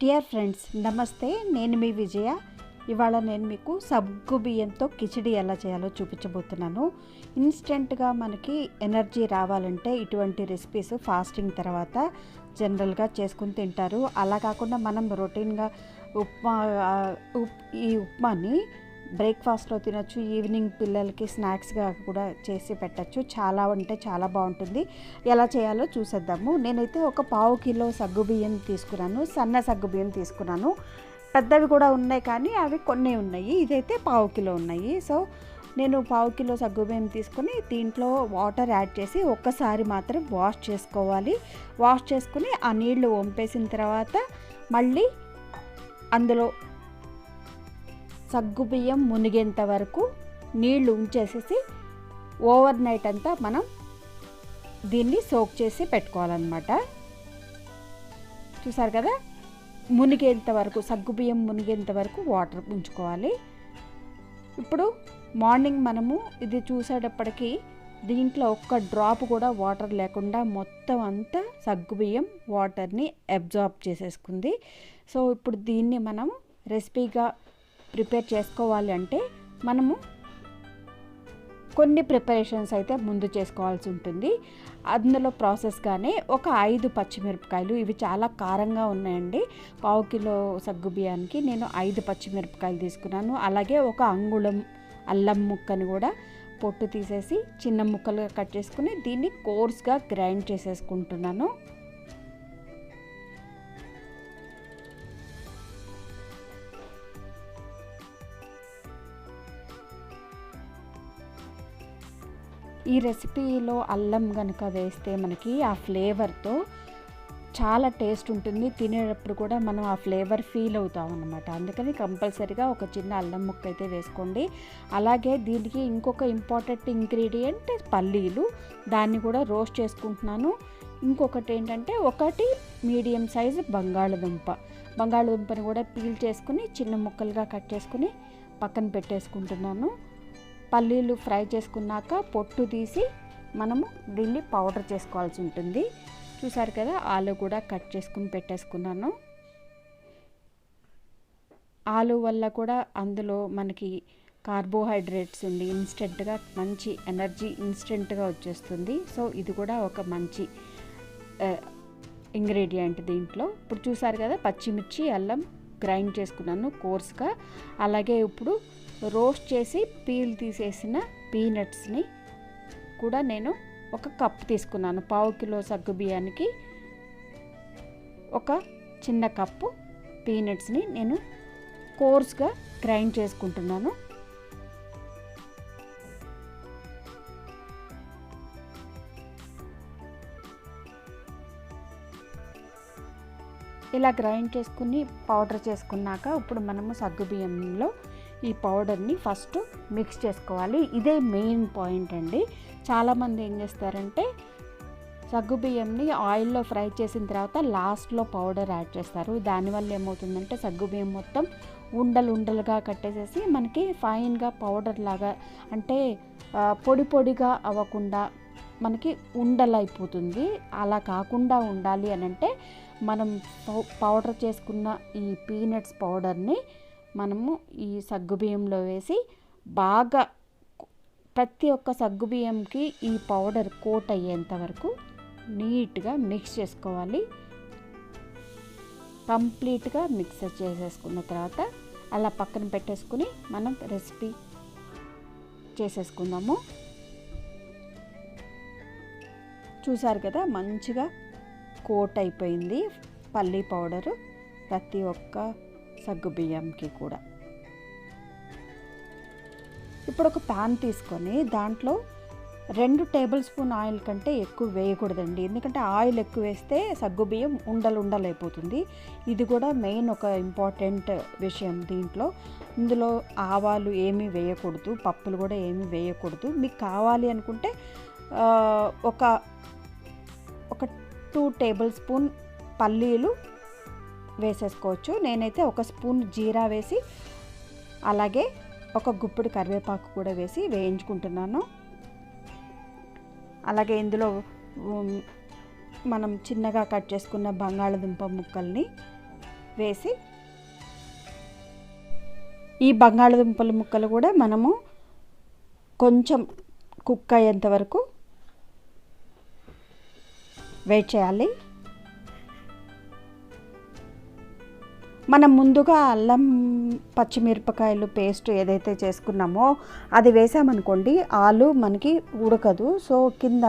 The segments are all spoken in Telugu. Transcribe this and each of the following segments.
డియర్ ఫ్రెండ్స్ నమస్తే, నేను మీ విజయ. ఇవాళ నేను మీకు సగ్గు బియ్యంతో కిచిడి ఎలా చేయాలో చూపించబోతున్నాను. ఇన్స్టెంట్గా మనకి ఎనర్జీ రావాలంటే ఇటువంటి రెసిపీస్ ఫాస్టింగ్ తర్వాత జనరల్గా చేసుకుని తింటారు. అలా కాకుండా మనం రొటీన్గా ఈ ఉప్మాని బ్రేక్ఫాస్ట్లో తినొచ్చు, ఈవినింగ్ పిల్లలకి స్నాక్స్గా కూడా చేసి పెట్టచ్చు. చాలా అంటే చాలా బాగుంటుంది. ఎలా చేయాలో చూసేద్దాము. నేనైతే ఒక 1/2 కిలో సగ్గుబియ్యం తీసుకున్నాను, సన్న సగ్గుబియ్యం తీసుకున్నాను. పెద్దవి కూడా ఉన్నాయి కానీ అవి కొన్ని ఉన్నాయి, ఇదైతే 1/2 కిలో ఉన్నాయి. సో నేను 1/2 కిలో సగ్గుబియ్యం తీసుకుని దీంట్లో వాటర్ యాడ్ చేసి ఒక్కసారి మాత్రం వాష్ చేసుకోవాలి. వాష్ చేసుకుని ఆ నీళ్లు వంపేసిన తర్వాత మళ్ళీ అందులో సగ్గుబియ్యం మునిగేంత వరకు నీళ్లు ఉంచేసేసి ఓవర్ నైట్ అంతా మనం దీన్ని సోక్ చేసి పెట్టుకోవాలన్నమాట. చూసారు కదా, మునిగేంత వరకు సగ్గుబియ్యం మునిగేంత వరకు వాటర్ ఉంచుకోవాలి. ఇప్పుడు మార్నింగ్ మనము ఇది చూసేటప్పటికి దీంట్లో ఒక్క డ్రాప్ కూడా వాటర్ లేకుండా మొత్తం అంతా సగ్గుబియ్యం వాటర్ని అబ్జార్బ్ చేసేసుకుంది. సో ఇప్పుడు దీన్ని మనం రెసిపీగా ప్రిపేర్ చేసుకోవాలి అంటే మనము కొన్ని ప్రిపరేషన్స్ అయితే ముందు చేసుకోవాల్సి ఉంటుంది. అందులో ప్రాసెస్గానే ఒక 5 పచ్చిమిరపకాయలు, ఇవి చాలా కారంగా ఉన్నాయండి. 1/2 కిలో సగ్గుబియ్యానికి నేను 5 పచ్చిమిరపకాయలు తీసుకున్నాను. అలాగే ఒక అంగుళం అల్లం ముక్కని కూడా పొట్టు తీసేసి చిన్న ముక్కలుగా కట్ చేసుకుని దీన్ని కోర్స్గా గ్రైండ్ చేసేసుకుంటున్నాను. ఈ రెసిపీలో అల్లం కనుక వేస్తే మనకి ఆ ఫ్లేవర్తో చాలా టేస్ట్ ఉంటుంది. తినేటప్పుడు కూడా మనం ఆ ఫ్లేవర్ ఫీల్ అవుతాం అన్నమాట. అందుకని కంపల్సరీగా ఒక చిన్న అల్లం ముక్క అయితే వేసుకోండి. అలాగే దీనికి ఇంకొక ఇంపార్టెంట్ ఇంగ్రీడియంట్ పల్లీలు, దాన్ని కూడా రోస్ట్ చేసుకుంటున్నాను. ఇంకొకటి ఏంటంటే ఒకటి మీడియం సైజు బంగాళదుంపని కూడా పీల్ చేసుకుని చిన్న ముక్కలుగా కట్ చేసుకుని పక్కన పెట్టేసుకుంటున్నాను. పల్లీలు ఫ్రై చేసుకున్నాక పొట్టు తీసి మనము దీన్ని పౌడర్ చేసుకోవాల్సి ఉంటుంది. చూసారు కదా, ఆలు కూడా కట్ చేసుకుని పెట్టేసుకున్నాను. ఆలు వల్ల కూడా అందులో మనకి కార్బోహైడ్రేట్స్ ఉండి ఇన్స్టెంట్గా మంచి ఎనర్జీ ఇన్స్టెంట్గా వచ్చేస్తుంది. సో ఇది కూడా ఒక మంచి ఇంగ్రీడియంట్ దీంట్లో. ఇప్పుడు చూసారు కదా, పచ్చిమిర్చి అల్లం గ్రైండ్ చేసుకున్నాను కోర్స్గా. అలాగే ఇప్పుడు రోస్ట్ చేసి పీల్ తీసేసిన పీనట్స్ని కూడా నేను ఒక కప్ తీసుకున్నాను. 1/2 కిలో సగ్గుబియ్యానికి ఒక చిన్న కప్పు పీనట్స్ని నేను కోర్స్గా గ్రైండ్ చేసుకుంటున్నాను. ఇలా గ్రైండ్ చేసుకుని పౌడర్ చేసుకున్నాక ఇప్పుడు మనము సగ్గుబియ్యంలో ఈ పౌడర్ని ఫస్ట్ మిక్స్ చేసుకోవాలి. ఇదే మెయిన్ పాయింట్ అండి. చాలామంది ఏం చేస్తారంటే సగ్గుబియ్యంని ఆయిల్లో ఫ్రై చేసిన తర్వాత లాస్ట్లో పౌడర్ యాడ్ చేస్తారు. దానివల్ల ఏమవుతుందంటే సగ్గుబియ్యం మొత్తం ఉండలుగా కట్టేసేసి మనకి ఫైన్గా పౌడర్ లాగా, అంటే పొడిగా అవ్వకుండా మనకి ఉండలైపోతుంది. అలా కాకుండా ఉండాలి అని అంటే మనం పౌడర్ చేసుకున్న ఈ పీనట్స్ పౌడర్ని మనము ఈ సగ్గుబియ్యంలో వేసి బాగా ప్రతి ఒక్క సగ్గుబియ్యంకి ఈ పౌడర్ కోట్ అయ్యేంత వరకు నీట్గా మిక్స్ చేసుకోవాలి. కంప్లీట్గా మిక్స్ చేసేసుకున్న తర్వాత అలా పక్కన పెట్టేసుకుని మనం రెసిపీ చేసేసుకుందాము. చూసారు కదా, మంచిగా కోట్ అయిపోయింది పల్లీ పౌడరు ప్రతి ఒక్క సగ్గుబియ్యంకి కూడా. ఇప్పుడు ఒక ప్యాన్ తీసుకొని దాంట్లో 2 టేబుల్ స్పూన్ ఆయిల్ కంటే ఎక్కువ వేయకూడదండి. ఎందుకంటే ఆయిల్ ఎక్కువ వేస్తే సగ్గుబియ్యం ఉండలైపోతుంది. ఇది కూడా మెయిన్ ఒక ఇంపార్టెంట్ విషయం దీంట్లో. ఇందులో ఆవాలు ఏమీ వేయకూడదు, పప్పులు కూడా ఏమీ వేయకూడదు. మీకు కావాలి అనుకుంటే ఒక 2 టేబుల్ స్పూన్ పల్లీలు వేసేసుకోవచ్చు. నేనైతే 1 స్పూన్ జీరా వేసి అలాగే ఒక గుప్పెడు కరివేపాకు కూడా వేసి వేయించుకుంటున్నాను. అలాగే ఇందులో మనం చిన్నగా కట్ చేసుకున్న బంగాళదుంప ముక్కల్ని వేసి ఈ బంగాళదుంపల ముక్కలు కూడా మనము కొంచెం కుక్ అయ్యేంత వరకు వెయిట్ చేయాలి. మనం ముందుగా అల్లం పచ్చిమిరపకాయలు పేస్ట్ ఏదైతే చేసుకున్నామో అది వేసామనుకోండి ఆలు మనకి ఉడకదు. సో కింద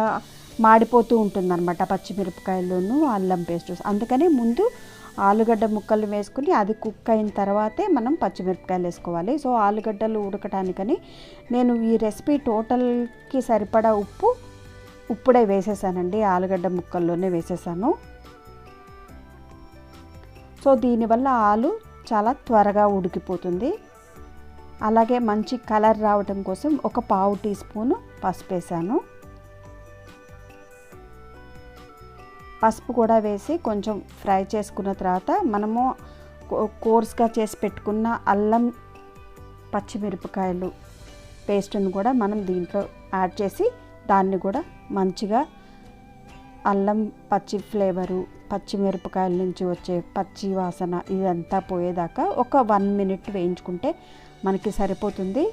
మాడిపోతూ ఉంటుందన్నమాట పచ్చిమిరపకాయలును అల్లం పేస్ట్. అందుకని ముందు ఆలుగడ్డ ముక్కలు వేసుకుని అది కుక్ అయిన తర్వాతే మనం పచ్చిమిరపకాయలు వేసుకోవాలి. సో ఆలుగడ్డలు ఉడకటానికని నేను ఈ రెసిపీ టోటల్కి సరిపడా ఉప్పు ఇప్పుడే వేసేసానండి, ఆలుగడ్డ ముక్కల్లోనే వేసేసాను. సో దీనివల్ల ఆలు చాలా త్వరగా ఉడికిపోతుంది. అలాగే మంచి కలర్ రావడం కోసం ఒక పావు టీ స్పూను పసుపు వేసాను. పసుపు కూడా వేసి కొంచెం ఫ్రై చేసుకున్న తర్వాత మనము కోర్స్గా చేసి పెట్టుకున్న అల్లం పచ్చిమిరపకాయలు పేస్ట్ని కూడా మనం దీంట్లో యాడ్ చేసి దాన్ని కూడా మంచిగా అల్లం పచ్చి ఫ్లేవరు, పచ్చిమిరపకాయల నుంచి వచ్చే పచ్చి వాసన ఇదంతా పోయేదాకా ఒక 1 మినిట్ వేయించుకుంటే మనకి సరిపోతుంది.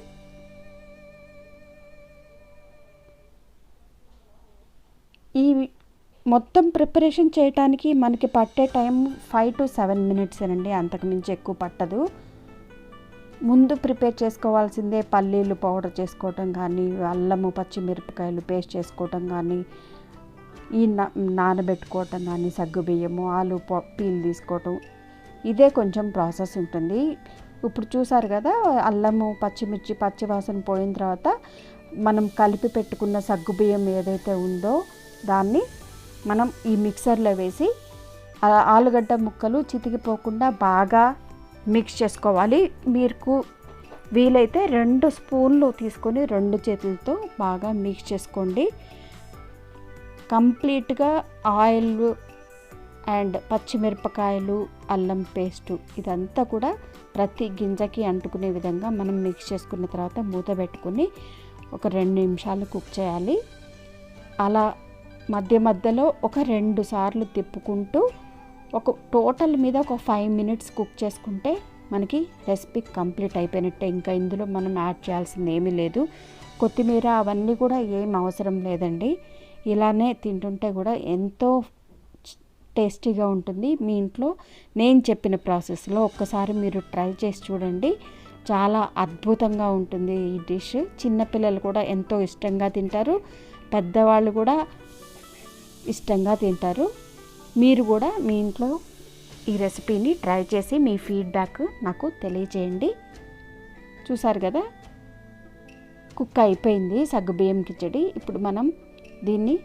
ఈ మొత్తం ప్రిపరేషన్ చేయడానికి మనకి పట్టే టైం 5 to 7 మినిట్స్ అండి, అంతకుమించి ఎక్కువ పట్టదు. ముందు ప్రిపేర్ చేసుకోవాల్సిందే పల్లీలు పౌడర్ చేసుకోవటం కానీ, అల్లము పచ్చిమిరపకాయలు పేస్ట్ చేసుకోవటం కానీ, ఈ నానబెట్టుకోవటం కానీ, సగ్గుబియ్యము ఆలు పీల్ తీసుకోవటం, ఇదే కొంచెం ప్రాసెస్ ఉంటుంది. ఇప్పుడు చూసారు కదా, అల్లము పచ్చిమిర్చి పచ్చివాసన పోయిన తర్వాత మనం కలిపి పెట్టుకున్న సగ్గుబియ్యం ఏదైతే ఉందో దాన్ని మనం ఈ మిక్సర్లో వేసి ఆలుగడ్డ ముక్కలు చితికిపోకుండా బాగా మిక్స్ చేసుకోవాలి. మీకు వీలైతే 2 స్పూన్లు తీసుకొని 2 చేతులతో బాగా మిక్స్ చేసుకోండి. కంప్లీట్గా ఆయిల్ అండ్ పచ్చిమిరపకాయలు అల్లం పేస్టు ఇదంతా కూడా ప్రతి గింజకి అంటుకునే విధంగా మనం మిక్స్ చేసుకున్న తర్వాత మూత పెట్టుకుని ఒక 2 నిమిషాలు కుక్ చేయాలి. అలా మధ్య మధ్యలో ఒక 2 సార్లు తిప్పుకుంటూ ఒక టోటల్ మీద ఒక 5 మినిట్స్ కుక్ చేసుకుంటే మనకి రెసిపీ కంప్లీట్ అయిపోయినట్టే. ఇంకా ఇందులో మనం యాడ్ చేయాల్సింది ఏమీ లేదు. కొత్తిమీర అవన్నీ కూడా ఏం అవసరం లేదండి. ఇలానే తింటుంటే కూడా ఎంతో టేస్టీగా ఉంటుంది. మీ ఇంట్లో నేను చెప్పిన ప్రాసెస్లో ఒక్కసారి మీరు ట్రై చేసి చూడండి, చాలా అద్భుతంగా ఉంటుంది ఈ డిష్. చిన్నపిల్లలు కూడా ఎంతో ఇష్టంగా తింటారు, పెద్దవాళ్ళు కూడా ఇష్టంగా తింటారు. మీరు కూడా మీ ఇంట్లో ఈ రెసిపీని ట్రై చేసి మీ ఫీడ్బ్యాక్ నాకు తెలియచేయండి. చూసారు కదా, కుక్ అయిపోయింది సగ్గుబియ్యం కిచడి. ఇప్పుడు మనం దీన్ని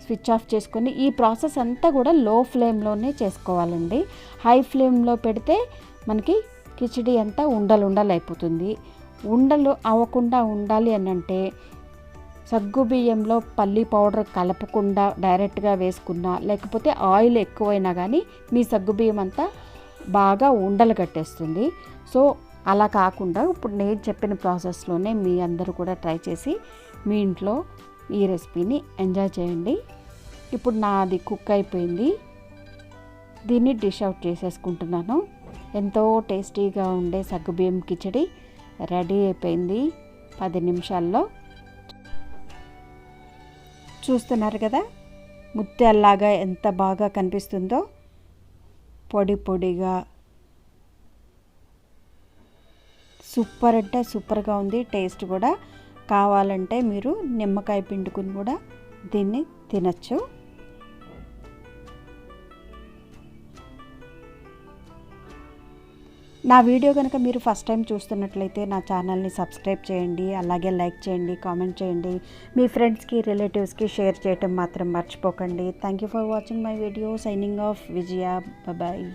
స్విచ్ ఆఫ్ చేసుకొని ఈ ప్రాసెస్ అంతా కూడా లో ఫ్లేమ్లోనే చేసుకోవాలండి. హై ఫ్లేమ్లో పెడితే మనకి కిచడి అంతా ఉండలు అయిపోతుంది. ఉండలు అవ్వకుండా ఉండాలి అని అంటే సగ్గుబియ్యంలో పల్లి పౌడర్ కలపకుండా డైరెక్ట్గా వేసుకున్నా, లేకపోతే ఆయిల్ ఎక్కువైనా కానీ మీ సగ్గుబియ్యం అంతా బాగా ఉండలు కట్టేస్తుంది. సో అలా కాకుండా ఇప్పుడు నేను చెప్పిన ప్రాసెస్లోనే మీ అందరూ కూడా ట్రై చేసి మీ ఇంట్లో ఈ రెసిపీని ఎంజాయ్ చేయండి. ఇప్పుడు నాది కుక్ అయిపోయింది, దీన్ని డిష్ అవుట్ చేసేసుకుంటున్నాను. ఎంతో టేస్టీగా ఉండే సగ్గుబియ్యం కిచడి రెడీ అయిపోయింది 10 నిమిషాల్లో. చూస్తున్నారు కదా, ముత్యాల్లాగా ఎంత బాగా కనిపిస్తుందో, పొడి పొడిగా సూపర్ అంటే సూపర్గా ఉంది. టేస్ట్ కూడా కావాలంటే మీరు నిమ్మకాయ పిండుకుని కూడా దీన్ని తినచ్చు. నా వీడియో కనుక మీరు ఫస్ట్ టైం చూస్తున్నట్లయితే నా ఛానల్ని సబ్స్క్రైబ్ చేయండి, అలాగే లైక్ చేయండి, కామెంట్ చేయండి, మీ ఫ్రెండ్స్కి రిలేటివ్స్కి షేర్ చేయటం మాత్రం మర్చిపోకండి. Thank you for watching my video. Signing off Vijaya. Bye.